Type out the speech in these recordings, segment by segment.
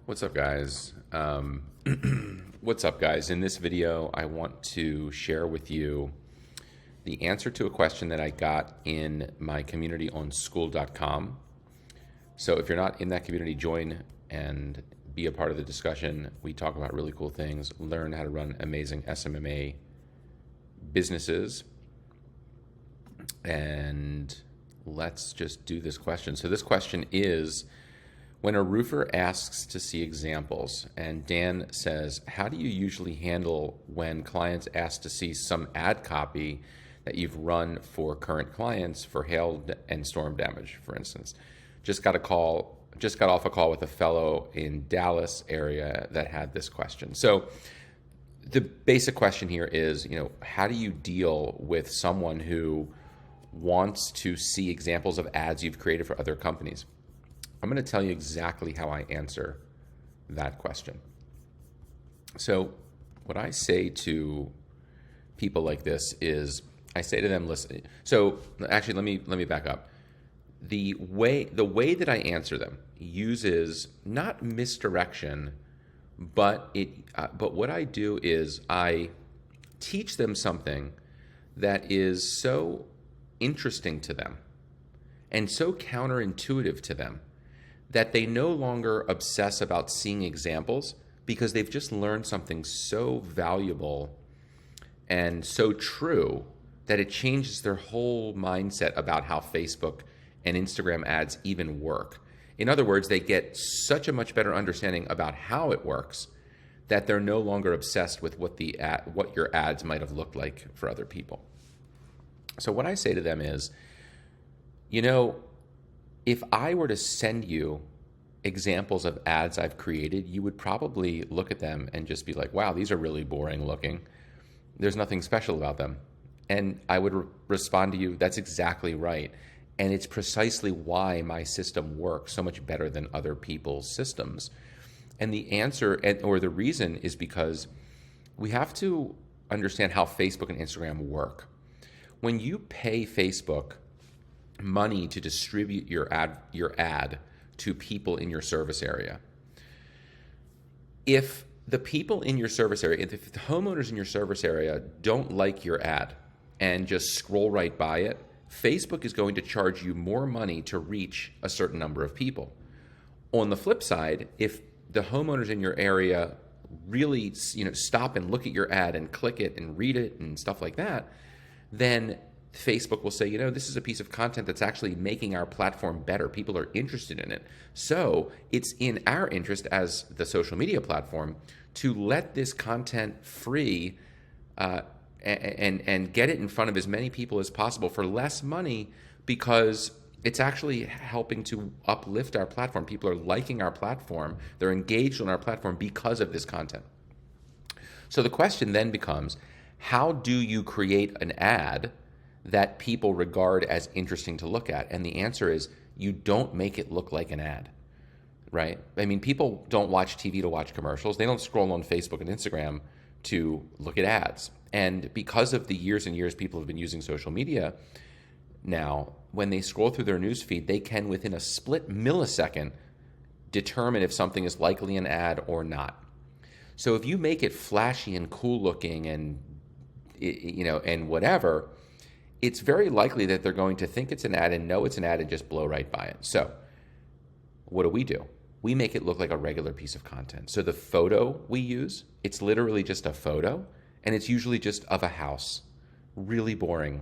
What's up, guys? What's up, guys? In this video, I want to share with you the answer to a question that I got in my community on school.com. So if you're not in that community, join and be a part of the discussion. We talk about really cool things, learn how to run amazing SMMA businesses, and let's just do this question. So this question is, when a roofer asks to see examples, and Dan says, how do you usually handle when clients ask to see some ad copy that you've run for current clients for hail and storm damage, for instance? Just got off a call with a fellow in Dallas area that had this question. So the basic question here is, how do you deal with someone who wants to see examples of ads you've created for other companies? I'm going to tell you exactly how I answer that question. So what I say to people like this is, I say to them, listen. So actually, let me back up. The way that I answer them uses not misdirection, but what I do is I teach them something that is so interesting to them and so counterintuitive to them that they no longer obsess about seeing examples, because they've just learned something so valuable and so true that it changes their whole mindset about how Facebook and Instagram ads even work. In other words, they get such a much better understanding about how it works that they're no longer obsessed with what your ads might have looked like for other people. So what I say to them is, if I were to send you examples of ads I've created, you would probably look at them and just be like, wow, these are really boring looking. There's nothing special about them. And I would respond to you, that's exactly right. And it's precisely why my system works so much better than other people's systems. And the answer, or the reason, is because we have to understand how Facebook and Instagram work. When you pay Facebook money to distribute your ad to people in your service area, if the people in your service area, if the homeowners in your service area don't like your ad and just scroll right by it, Facebook is going to charge you more money to reach a certain number of people. On the flip side, if the homeowners in your area really stop and look at your ad and click it and read it and stuff like that, then Facebook will say, this is a piece of content that's actually making our platform better. People are interested in it. So it's in our interest as the social media platform to let this content free and get it in front of as many people as possible for less money, because it's actually helping to uplift our platform. People are liking our platform. They're engaged on our platform because of this content. So the question then becomes, how do you create an ad that people regard as interesting to look at? And the answer is, you don't make it look like an ad, right? I mean, people don't watch TV to watch commercials. They don't scroll on Facebook and Instagram to look at ads. And because of the years and years people have been using social media now, when they scroll through their news feed, they can, within a split millisecond, determine if something is likely an ad or not. So if you make it flashy and cool looking and whatever, it's very likely that they're going to think it's an ad and know it's an ad and just blow right by it. So what do? We make it look like a regular piece of content. So the photo we use, it's literally just a photo, and it's usually just of a house. Really boring.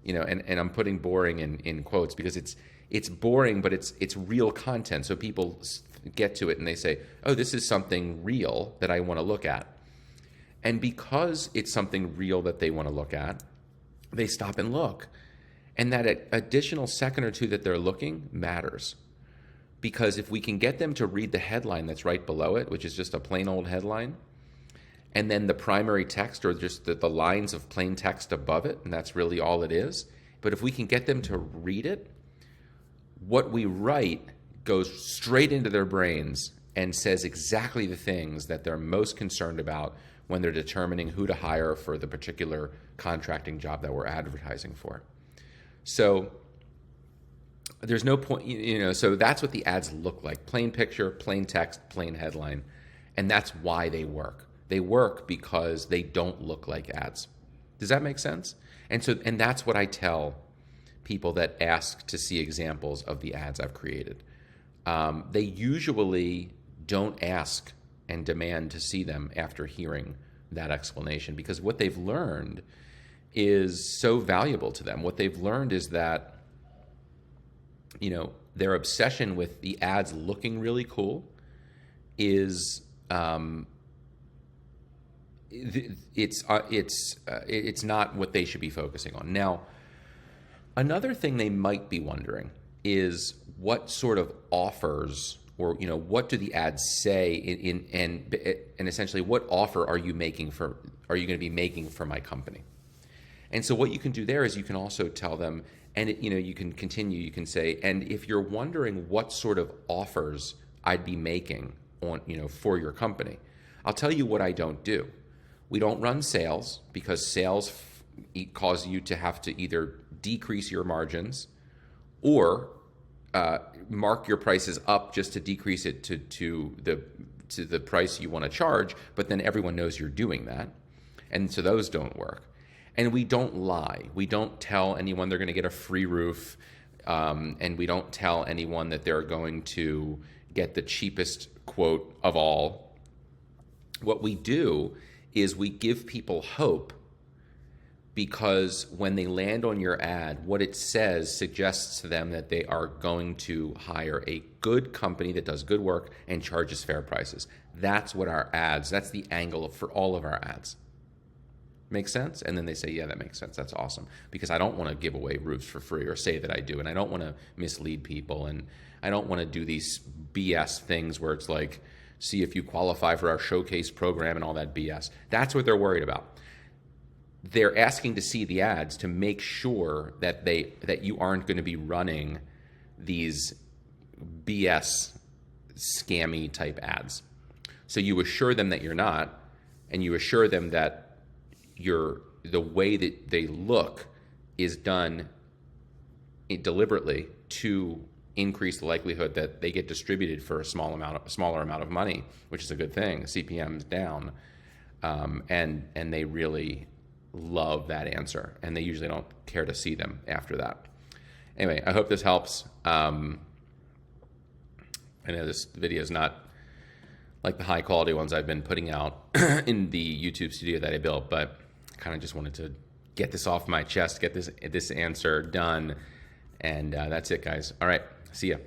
And I'm putting boring in quotes because it's boring, but it's real content. So people get to it and they say, oh, this is something real that I want to look at. And because it's something real that they want to look at, they stop and look. And that additional second or two that they're looking matters. Because if we can get them to read the headline that's right below it, which is just a plain old headline, and then the primary text, or just the lines of plain text above it, and that's really all it is. But if we can get them to read it, what we write goes straight into their brains and says exactly the things that they're most concerned about when they're determining who to hire for the particular contracting job that we're advertising for. So there's no point, so that's what the ads look like: plain picture, plain text, plain headline. And that's why they work. They work because they don't look like ads. Does that make sense? And that's what I tell people that ask to see examples of the ads I've created. They usually don't ask and demand to see them after hearing that explanation, because what they've learned is so valuable to them. What they've learned is that, their obsession with the ads looking really cool is it's not what they should be focusing on. Now, another thing they might be wondering is what sort of offers, or what do the ads say and essentially what offer are you going to be making for my company? And so what you can do there is you can also tell them, and you can continue, you can say, and if you're wondering what sort of offers I'd be making on for your company, I'll tell you what I don't do. We don't run sales, because sales cause you to have to either decrease your margins or mark your prices up just to decrease it to the price you want to charge, but then everyone knows you're doing that. And so those don't work. And we don't lie. We don't tell anyone they're going to get a free roof, and we don't tell anyone that they're going to get the cheapest quote of all. What we do is we give people hope, because when they land on your ad, what it says suggests to them that they are going to hire a good company that does good work and charges fair prices. That's what that's the angle for all of our ads. Make sense? And then they say, yeah, that makes sense. That's awesome. Because I don't want to give away roofs for free or say that I do. And I don't want to mislead people. And I don't want to do these BS things where it's like, see if you qualify for our showcase program and all that BS. That's what they're worried about. They're asking to see the ads to make sure that you aren't going to be running these BS scammy type ads. So you assure them that you're not, and you assure them that the way that they look is done deliberately to increase the likelihood that they get distributed for a smaller amount of money, which is a good thing. CPM's down, and they really love that answer, and they usually don't care to see them after that. Anyway, I hope this helps. I know this video is not like the high quality ones I've been putting out in the YouTube studio that I built, but I kind of just wanted to get this off my chest, get this answer done, and that's it, guys. All right, see ya.